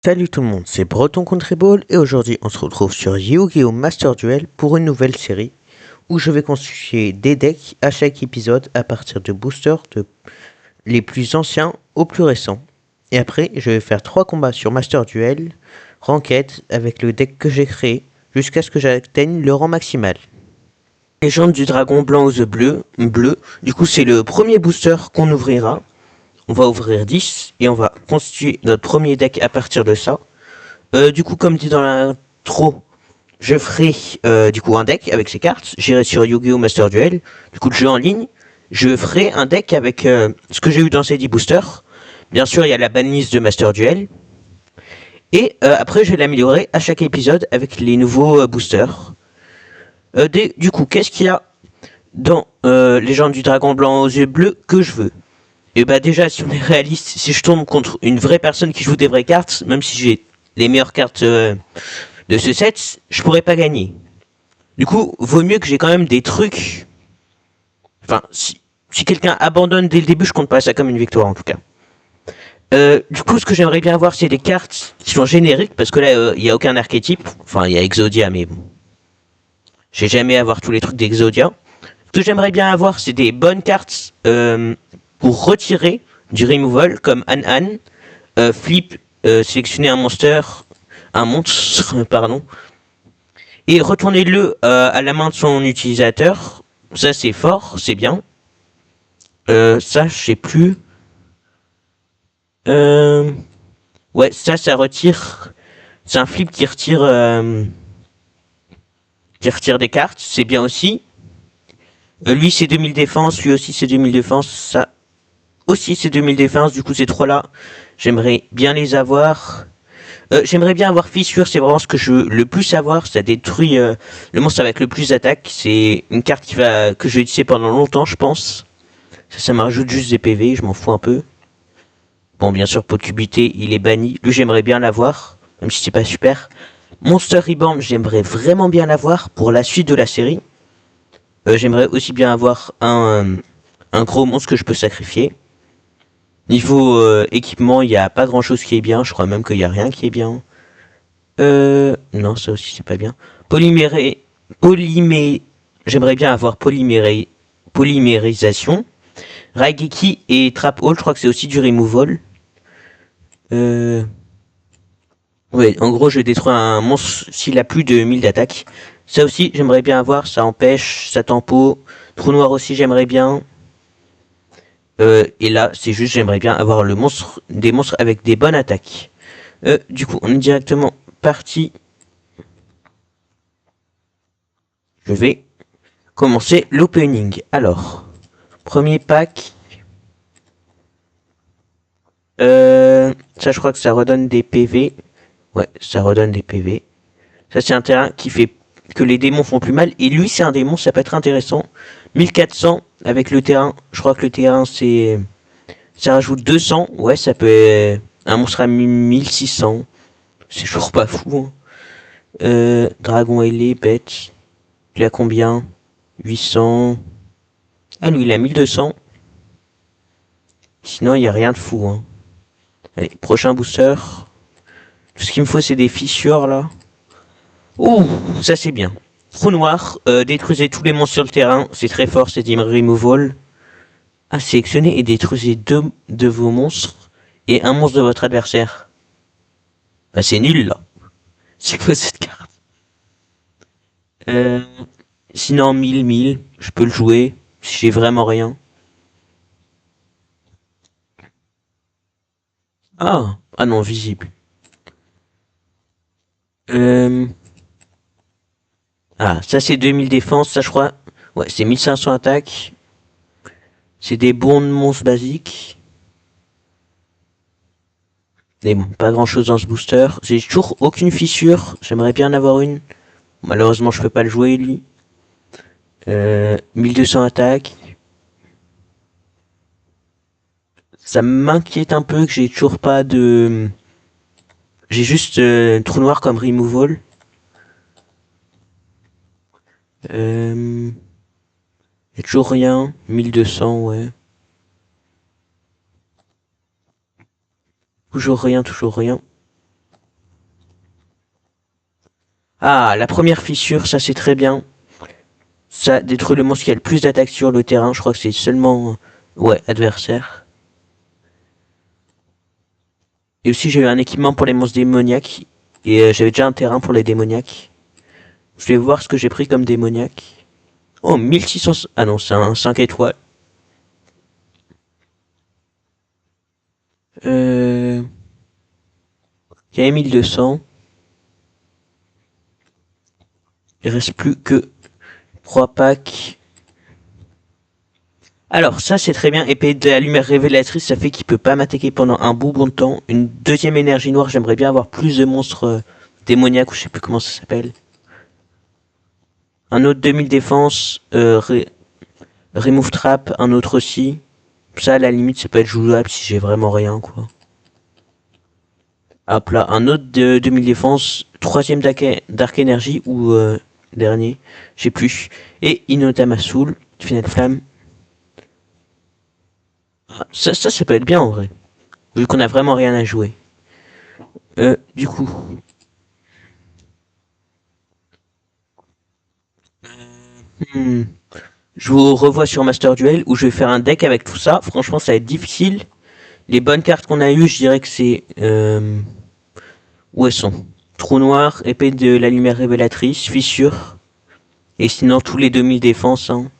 Salut tout le monde, c'est Breton Contriball et aujourd'hui on se retrouve sur Yu-Gi-Oh! Master Duel pour une nouvelle série où je vais constituer des decks à chaque épisode à partir de boosters les plus anciens aux plus récents. Et après je vais faire 3 combats sur Master Duel, Ranked avec le deck que j'ai créé jusqu'à ce que j'atteigne le rang maximal. Légende du dragon blanc aux œufs bleus, du coup c'est le premier booster qu'on ouvrira. On va ouvrir 10 et on va constituer notre premier deck à partir de ça. Du coup, comme dit dans l'intro, je ferai du coup un deck avec ces cartes. J'irai sur Yu-Gi-Oh! Master Duel. Du coup, le jeu en ligne. Je ferai un deck avec ce que j'ai eu dans ces 10 boosters. Bien sûr, il y a la banlist de Master Duel. Et après, je vais l'améliorer à chaque épisode avec les nouveaux boosters. Du coup, qu'est-ce qu'il y a dans Légende du dragon blanc aux yeux bleus que je veux? Et bah déjà, si on est réaliste, si je tombe contre une vraie personne qui joue des vraies cartes, même si j'ai les meilleures cartes de ce set, je pourrais pas gagner. Du coup, vaut mieux que j'ai quand même des trucs. Enfin, si quelqu'un abandonne dès le début, je compte pas ça comme une victoire en tout cas. Du coup, ce que j'aimerais bien avoir, c'est des cartes qui sont génériques, parce que là, il y a aucun archétype. Enfin, il y a Exodia, mais bon. J'ai jamais avoir tous les trucs d'Exodia. Ce que j'aimerais bien avoir, c'est des bonnes cartes pour retirer du removal, comme Han, Flip, sélectionner un monstre, pardon, et retournez-le à la main de son utilisateur. Ça c'est fort, c'est bien. Ça je sais plus. Ouais, ça retire. C'est un flip qui retire des cartes, c'est bien aussi. Lui c'est 2000 défense, lui aussi c'est 2000 défense, ça aussi c'est 2000 défense. Du coup ces trois là, j'aimerais bien les avoir. J'aimerais bien avoir fissure, c'est vraiment ce que je veux le plus avoir. Ça détruit le monstre avec le plus d'attaque. C'est une carte que je vais utiliser pendant longtemps, je pense. Ça me rajoute juste des PV, je m'en fous un peu. Bon, bien sûr, Potcubité, il est banni. Lui, j'aimerais bien l'avoir, même si c'est pas super. Monster Reborn, j'aimerais vraiment bien l'avoir pour la suite de la série. J'aimerais aussi bien avoir un gros monstre que je peux sacrifier. Niveau équipement, il n'y a pas grand chose qui est bien. Je crois même qu'il n'y a rien qui est bien. Non, ça aussi c'est pas bien. Polymé, j'aimerais bien avoir polymérisation. Raigeki et Trap Hall, je crois que c'est aussi du removal. Euh, ouais, en gros, je détruis un monstre s'il a plus de 1000 d'attaque. Ça aussi, j'aimerais bien avoir, ça empêche, ça tempo. Trou noir aussi, j'aimerais bien. Et là, c'est juste, j'aimerais bien avoir des monstres avec des bonnes attaques. Du coup, on est directement parti. Je vais commencer l'opening. Alors, premier pack. Ça, je crois que ça redonne des PV. Ouais, ça redonne des PV. Ça, c'est un terrain qui fait que les démons font plus mal. Et lui, c'est un démon, ça peut être intéressant. 1400 avec le terrain. Je crois que le terrain, ça rajoute 200. Ouais, ça peut... Un monstre à 1600. C'est toujours pas fou. Hein. Dragon ailé, bête. Il a combien? 800. Ah, lui, il a 1200. Sinon, il n'y a rien de fou. Hein. Allez, prochain booster. Tout ce qu'il me faut, c'est des fissures, là. Ouh, ça c'est bien. Trou noir, détruisez tous les monstres sur le terrain. C'est très fort, c'est Dim Removal. Ah, sélectionnez et détruisez deux de vos monstres et un monstre de votre adversaire. Bah, c'est nul, là. C'est quoi cette carte? euh, Sinon, 1000, je peux le jouer si j'ai vraiment rien. Ah non, visible. Euh, ça c'est 2000 défense, ça je crois. Ouais, c'est 1500 attaque. C'est des bons monstres basiques. Mais bon, pas grand chose dans ce booster. J'ai toujours aucune fissure. J'aimerais bien en avoir une. Malheureusement, je peux pas le jouer, lui. 1200 attaques. Ça m'inquiète un peu que j'ai toujours pas de... J'ai juste trou noir comme removal. Y'a toujours rien. 1200, ouais. Toujours rien, toujours rien. Ah, la première fissure, ça c'est très bien. Ça détruit le monstre qui a le plus d'attaques sur le terrain. Je crois que c'est seulement... Ouais, adversaire. Et aussi j'ai eu un équipement pour les monstres démoniaques. Et j'avais déjà un terrain pour les démoniaques. Je vais voir ce que j'ai pris comme démoniaque. Oh, 1600... Ah non, c'est un 5 étoiles. Il y avait 1200. Il reste plus que 3 packs. Alors ça c'est très bien, épée de la lumière révélatrice, ça fait qu'il peut pas m'attaquer pendant un bon de temps. Une deuxième énergie noire, j'aimerais bien avoir plus de monstres démoniaques, ou je sais plus comment ça s'appelle. Un autre 2000 défense, remove trap, un autre aussi. Ça à la limite ça peut être jouable si j'ai vraiment rien quoi. Hop là, un autre de 2000 défense, troisième Dark Energy ou dernier, je sais plus. Et Inotama Soul, Final Flamme. Ah, ça peut être bien en vrai. Vu qu'on a vraiment rien à jouer. Du coup. Je vous revois sur Master Duel où je vais faire un deck avec tout ça. Franchement, ça va être difficile. Les bonnes cartes qu'on a eues, je dirais que c'est... où elles sont? Trou noir, épée de la lumière révélatrice, fissure. Et sinon, tous les 2000 défenses. Hein.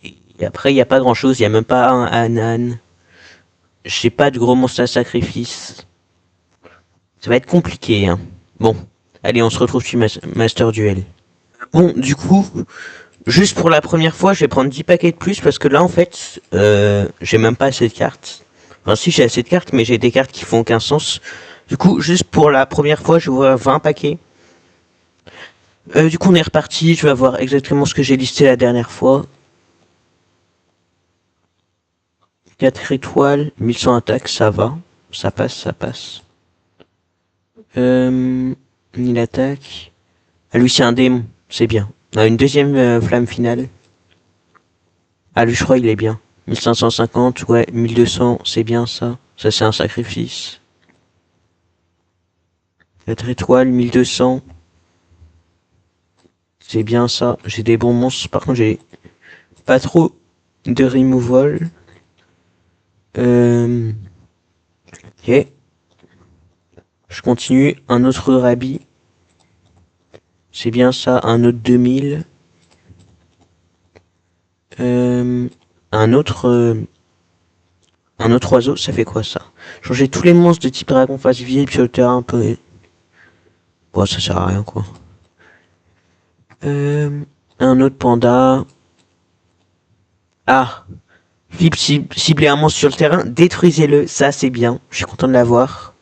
Et après, il n'y a pas grand chose. Il n'y a même pas un Anan. J'ai pas de gros monstres à sacrifice. Ça va être compliqué. Hein. Bon, allez, on se retrouve sur Master Duel. Bon, du coup, juste pour la première fois, je vais prendre 10 paquets de plus parce que là, en fait, j'ai même pas assez de cartes. Enfin, si, j'ai assez de cartes, mais j'ai des cartes qui font aucun sens. Du coup, juste pour la première fois, je vois 20 paquets. Du coup, on est reparti. Je vais voir exactement ce que j'ai listé la dernière fois. 4 étoiles, 1100 attaques, ça va. Ça passe, ça passe. Il attaque. Ah, lui, c'est un démon. C'est bien. On a une deuxième flamme finale. Ah, lui, je crois, il est bien. 1550, ouais, 1200, c'est bien ça. Ça, c'est un sacrifice. 4 étoiles, 1200. C'est bien ça. J'ai des bons monstres. Par contre, j'ai pas trop de removal. Ok. Je continue. Un autre Rabbi. C'est bien ça. Un autre 2000. Un autre oiseau, ça fait quoi ça? Changer tous les monstres de type dragon face vieille sur le terrain un peu. Bon, ça sert à rien quoi. Un autre panda. Ah, Flip cibler un monstre sur le terrain, détruisez-le, ça c'est bien. Je suis content de l'avoir.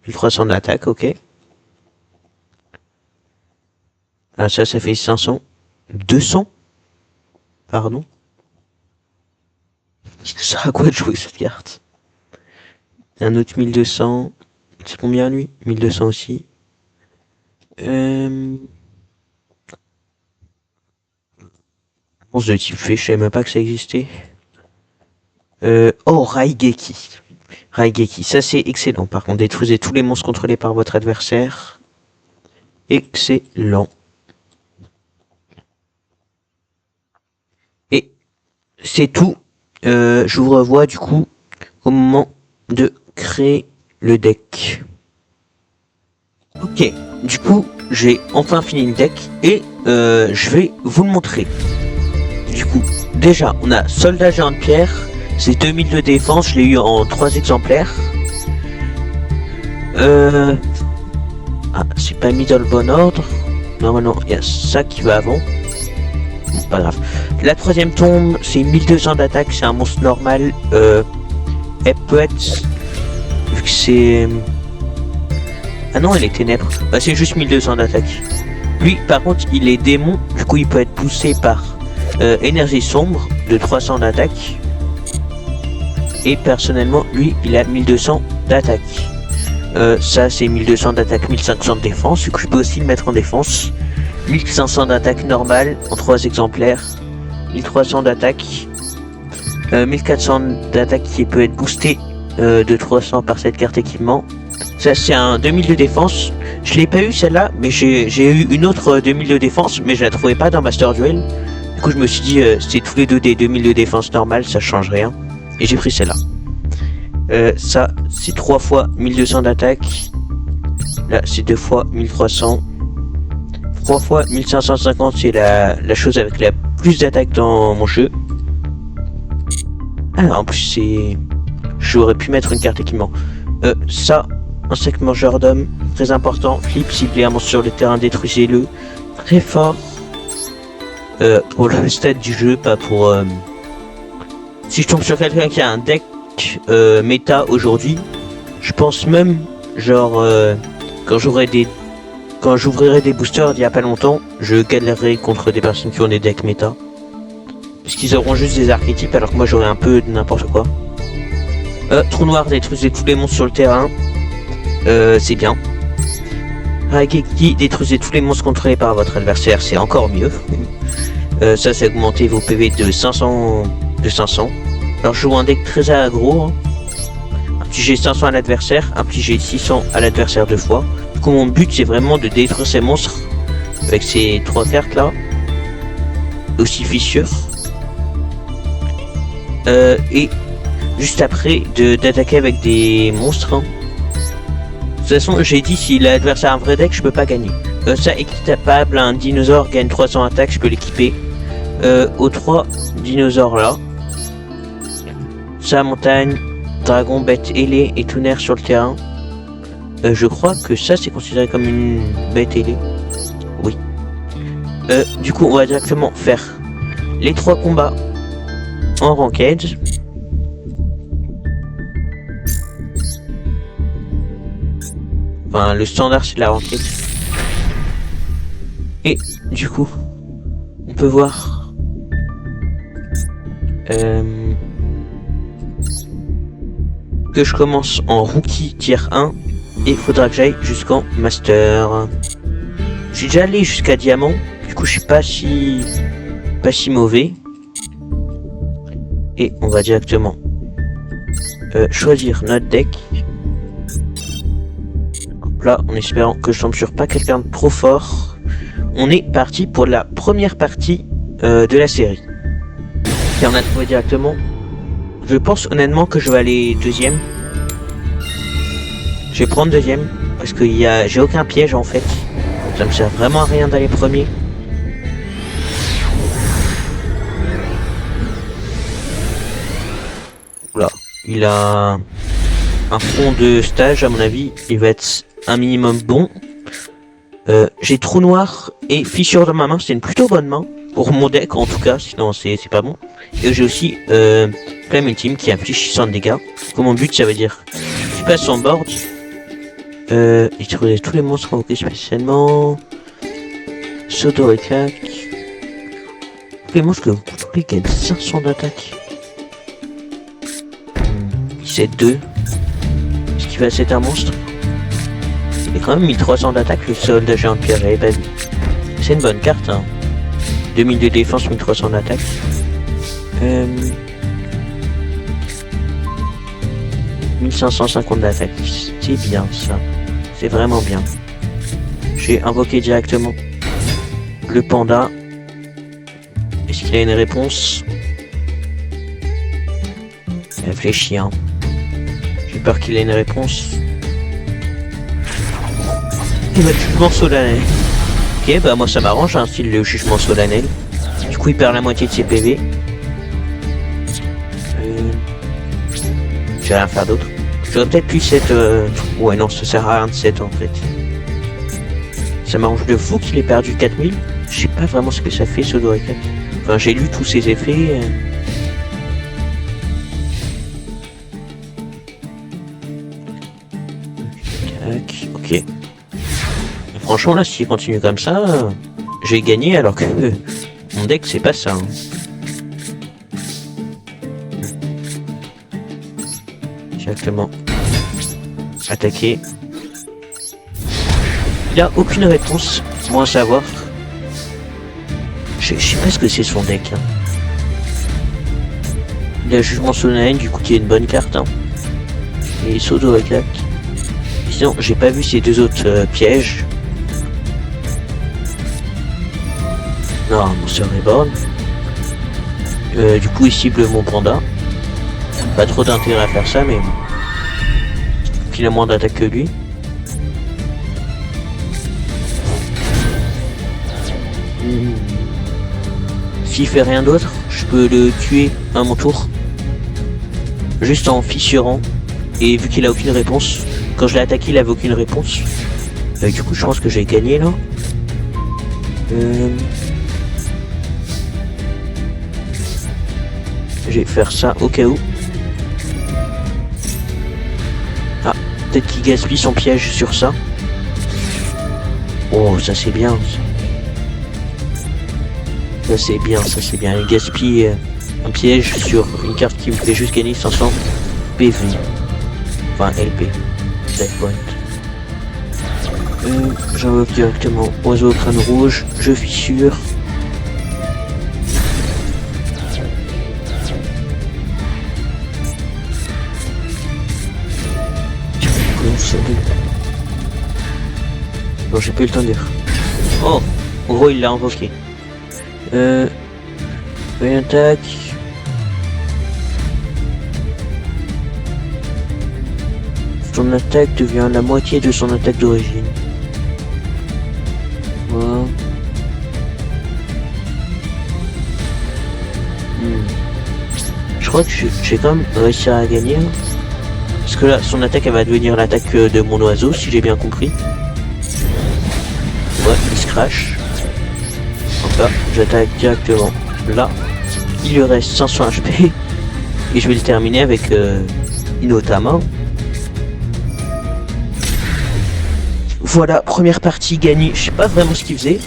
1300 d'attaque, ok. Ah, ça fait 500. 200? Pardon. Ça sert à quoi de jouer cette carte? Un autre 1200. C'est combien lui? 1200 aussi. Monstre de type fée, je savais même pas que ça existait. Oh, Raigeki. Raigeki, ça c'est excellent. Par contre, détruisez tous les monstres contrôlés par votre adversaire. Excellent. Et c'est tout. Je vous revois du coup au moment de créer le deck. Ok, du coup, j'ai enfin fini le deck et je vais vous le montrer. Du coup, déjà, on a Soldat Géant de Pierre. C'est 2000 de défense, je l'ai eu en 3 exemplaires. Ah, c'est pas mis dans le bon ordre. Normalement, il y a ça qui va avant. C'est pas grave. La troisième tombe, c'est 1200 d'attaque, c'est un monstre normal. Elle peut être... Vu que c'est... Ah non, elle est ténèbres. Bah, c'est juste 1200 d'attaque. Lui, par contre, il est démon. Du coup, il peut être poussé par énergie sombre de 300 d'attaque. Et personnellement, lui, il a 1200 d'attaque. Ça, c'est 1200 d'attaque, 1500 de défense. Du coup, je peux aussi le mettre en défense. 1500 d'attaque normale en 3 exemplaires. 1300 d'attaque. 1400 d'attaque qui peut être boosté de 300 par cette carte équipement. Ça c'est un 2000 de défense. Je l'ai pas eu celle-là, mais j'ai eu une autre 2000 de défense, mais je la trouvais pas dans Master Duel. Du coup je me suis dit c'est tous les deux des 2000 de défense normales, ça change rien. Et j'ai pris celle-là. Ça c'est 3 fois 1200 d'attaque. Là c'est 2 fois 1300. 3 fois 1550 c'est la chose avec la plus d'attaque dans mon jeu. Ah en plus c'est... J'aurais pu mettre une carte équipement. Ça, insecte mangeur d'hommes, très important. Flip, ciblez un monstre sur le terrain, détruisez-le. Très fort. Pour le stade du jeu, pas pour... Si je tombe sur quelqu'un qui a un deck méta aujourd'hui, je pense même, genre, quand j'ouvrirai des boosters il y a pas longtemps, je galérerai contre des personnes qui ont des decks méta. Parce qu'ils auront juste des archétypes alors que moi j'aurai un peu de n'importe quoi. Trou noir, détruisez tous les monstres sur le terrain. C'est bien. Raigeki, détruisez tous les monstres contrôlés par votre adversaire, c'est encore mieux. Ça, c'est augmenter vos PV de 500. Alors, je joue un deck très aggro. Hein. Infliger 500 à l'adversaire, infliger 600 à l'adversaire 2 fois. Du coup, mon but, c'est vraiment de détruire ces monstres avec ces 3 cartes là. Aussi fissure. Et juste après d'attaquer avec des monstres. Hein. De toute façon, j'ai dit si l'adversaire a un vrai deck, je peux pas gagner. Ça, équitable, un dinosaure gagne 300 attaques, je peux l'équiper. Aux 3 dinosaures là. Ça, montagne, dragon, bête ailée et tonnerre sur le terrain. Je crois que ça c'est considéré comme une bête ailée. Oui. Du coup, on va directement faire les 3 combats en ranked. Enfin, le standard c'est de la ranked. Et du coup, on peut voir que je commence en rookie tier 1 et il faudra que j'aille jusqu'en master. Je suis déjà allé jusqu'à diamant, du coup je suis pas si mauvais. Et on va directement choisir notre deck. Hop là, en espérant que je tombe sur pas quelqu'un de trop fort. On est parti pour la première partie de la série. Et on a trouvé directement. Je pense honnêtement que je vais aller deuxième. Je vais prendre deuxième parce que j'ai aucun piège en fait. Ça me sert vraiment à rien d'aller premier. Là, il a un front de stage à mon avis. Il va être un minimum bon. J'ai trou noir et fissure dans ma main. C'est une plutôt bonne main pour mon deck en tout cas. Sinon c'est pas bon. Et j'ai aussi Flame Ultime qui inflige 600 de dégâts. Comme mon but ça veut dire je passe son board. Il trouvait tous les monstres convoqués spécialement. Sodo et clac. Tous les monstres que vous contrôlez gagnent 500 d'attaque. 7-2. Est-ce qu'il va c'est un monstre? Il est quand même 1300 d'attaque le soldat géant de pierre, j'avais pas vu. C'est une bonne carte hein. 2000 de défense, 1300 d'attaque. 1550 d'attaque, c'est bien ça. C'est vraiment bien. J'ai invoqué directement le panda. Est-ce qu'il a une réponse? Il réfléchit hein. J'ai peur qu'il ait une réponse. Il va jugement solennel. Ok, bah moi ça m'arrange, hein, style le jugement solennel. Du coup il perd la moitié de ses PV. Je vais rien faire d'autre. J'aurais peut-être pu cette... Ouais non, ça sert à rien de 7 en fait. Ça m'arrange de fou qu'il ait perdu 4000. Je sais pas vraiment ce que ça fait ce Doreka. Enfin j'ai lu tous ses effets. Ok. Et franchement là s'il continue comme ça, j'ai gagné alors que mon deck c'est pas ça. Hein. Directement attaquer. Il a aucune réponse, moi à savoir. Je sais pas ce que c'est son deck. Hein. Il a jugement solennel, du coup qui est une bonne carte. Hein. Et Sodo avec la Sinon, j'ai pas vu ces deux autres pièges. Non, Monster Reborn. Du coup, il cible mon panda. Pas trop d'intérêt à faire ça, mais bon. Il a moins d'attaque que lui. S'il fait rien d'autre, je peux le tuer à mon tour. Juste en fissurant. Et vu qu'il a aucune réponse, quand je l'ai attaqué, il avait aucune réponse. Du coup, je pense que j'ai gagné là. Je vais faire ça au cas où. Ah, peut-être qu'il gaspille son piège sur ça. Oh, ça c'est bien. Ça c'est bien, ça c'est bien. Il gaspille un piège sur une carte qui me fait juste gagner 500 PV. Enfin, LP. Dead point. J'invoque directement oiseau au crâne rouge. Je fissure. Non, j'ai pas eu le temps de dire. Oh, en gros, il l'a invoqué. Une attaque. Son attaque devient la moitié de son attaque d'origine. Voilà. Je crois que j'ai quand même réussi à gagner. Parce que là, son attaque, elle va devenir l'attaque de mon oiseau, si j'ai bien compris. Ouais, il se crash. Donc là, j'attaque directement. Là, il lui reste 500 HP. Et je vais le terminer avec Inotama. Voilà, première partie gagnée. Je sais pas vraiment ce qu'il faisait.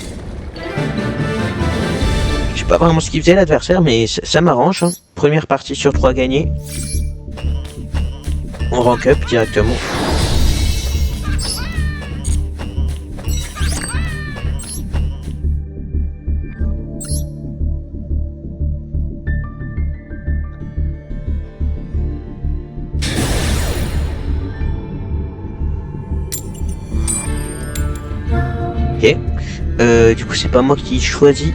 Je sais pas vraiment ce qu'il faisait l'adversaire, mais ça m'arrange. Hein. Première partie sur 3 gagnée. On rank up directement. Ok. Du coup, c'est pas moi qui choisis.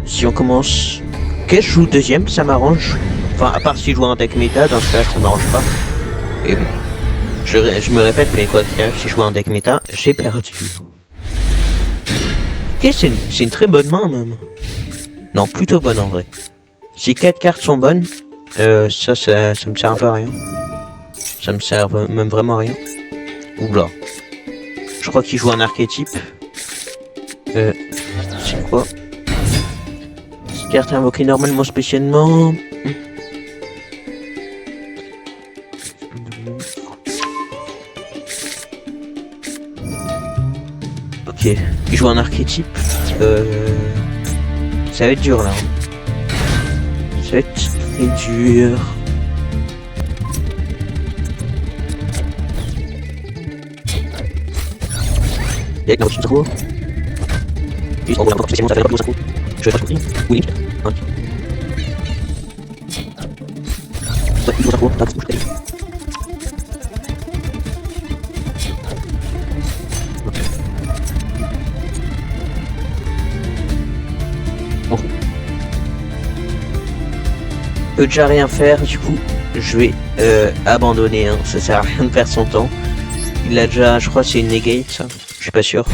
Si on commence... Ok, je joue deuxième, ça m'arrange. Enfin, à part si je joue un deck méta, dans ce cas, ça m'arrange pas. Et bon, je me répète, mais quoi qu'il arrive, si je joue un deck méta, j'ai perdu. Ok, c'est une très bonne main, même. Non, plutôt bonne, en vrai. Si 4 cartes sont bonnes, ça me sert un peu à rien. Ça me sert même vraiment à rien. Oula. Je crois qu'il joue un archétype. C'est quoi? Cette carte est invoquée normalement spécialement. Ok, il joue un archétype. Ça va être dur là. Ça va être très dur. Il y a une routine trop. Je vais encore spécialement ça fait un peu trop. Je vais pas compris. Oui. Ok. Ouais, il joue trop. T'as beaucoup de peut déjà rien faire, du coup je vais abandonner, hein. Ça sert à rien de perdre son temps. Il a déjà, je crois que c'est une negate, ça. Je suis pas sûr.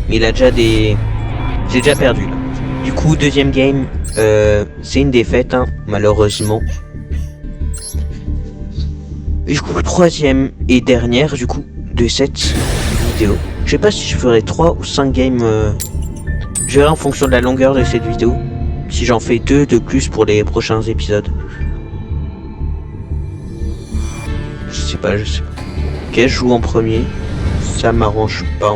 Mais il a déjà des... J'ai déjà perdu là. Du coup, deuxième game, c'est une défaite, hein, malheureusement. Et du coup, troisième et dernière, du coup, de cette vidéo. Je sais pas si je ferai 3 ou 5 games. Je verrai en fonction de la longueur de cette vidéo. Si j'en fais 2 de plus pour les prochains épisodes. Je sais pas. Ok, je joue en premier. Ça m'arrange pas.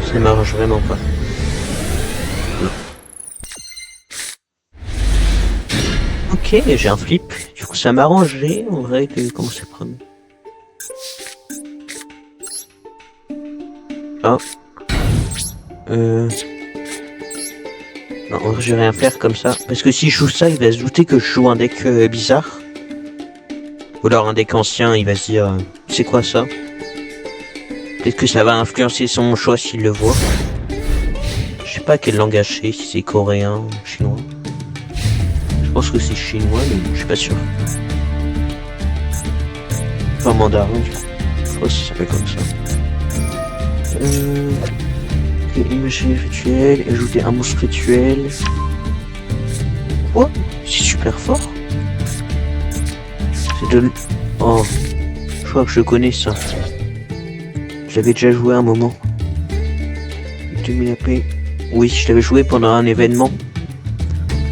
Ça m'arrange vraiment pas. Ok, j'ai un flip. Du coup, ça m'arrangerait en vrai de commencer premier. Ah. Non, je vais rien faire comme ça. Parce que si je joue ça, il va se douter que je joue un deck bizarre. Ou alors un deck ancien, il va se dire C'est quoi ça? Peut-être que ça va influencer son choix s'il le voit. Je sais pas quel langage c'est, si c'est coréen ou chinois. Je pense que c'est chinois, mais je suis pas sûr. Enfin, mandarin, du coup. Je crois que ça s'appelle comme ça. Imagerie rituelle, ajouter un monstre rituel. Quoi? C'est super fort. C'est de... Oh. Je crois que je connais ça. J'avais déjà joué un moment. 2000 AP. Oui, je l'avais joué pendant un événement.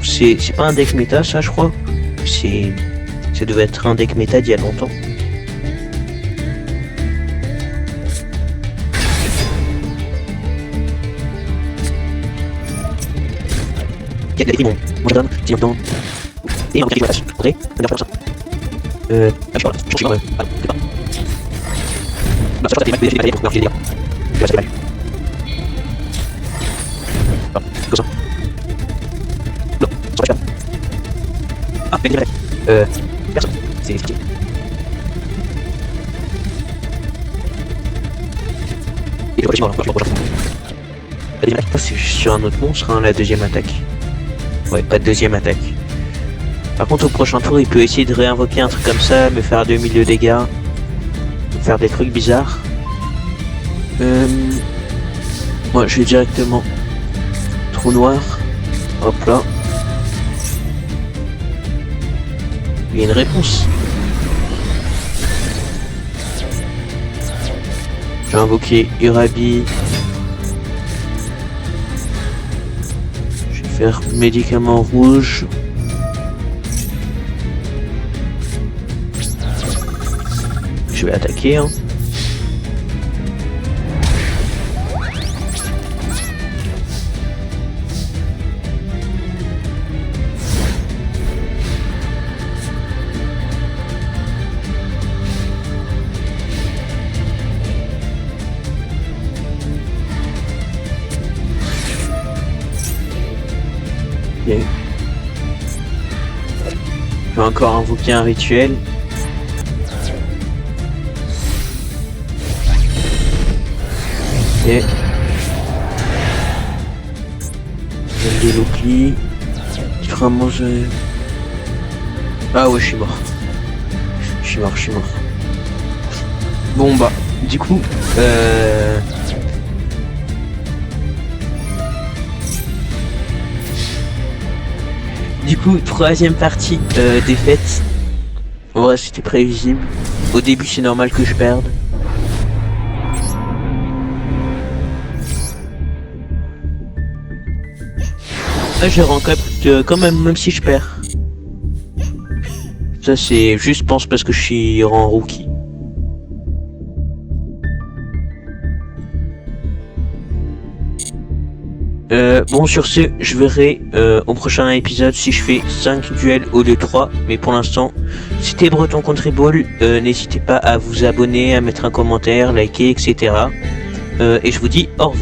C'est pas un deck méta, ça, je crois. Ça devait être un deck méta d'il y a longtemps. Il y a des mon moderne, petit temps. Et on va faire ok, on va faire ça. Je sais pas, c'est pas. Bah, ça c'est des pour faire des. Je sais pas. Ah, comme ça. Non, ça va. Ah, mais personne. C'est expliqué. Et je vois c'est sur un autre monstre, hein, la deuxième attaque. Ouais, pas de deuxième attaque. Par contre, au prochain tour, il peut essayer de réinvoquer un truc comme ça, me faire 2000 de dégâts, faire des trucs bizarres. Moi, je vais directement trou noir. Hop là. Il y a une réponse. Je vais invoquer Urabi. Je vais faire médicament rouge. Je vais attaquer. Hein. Okay. Je vais encore invoquer un rituel. Et des Loki. Vraiment je... Ah ouais, je suis mort. Je suis mort. Bon bah, du coup, troisième partie défaite. En vrai, c'était prévisible. Au début, c'est normal que je perde. Là, je rank up quand même si je perds. Ça, c'est juste, pense, parce que je suis en rookie. Bon, sur ce, je verrai au prochain épisode si je fais 5 duels au lieu de 3. Mais pour l'instant, c'était Breton Contriball. N'hésitez pas à vous abonner, à mettre un commentaire, liker, etc. Et je vous dis au revoir.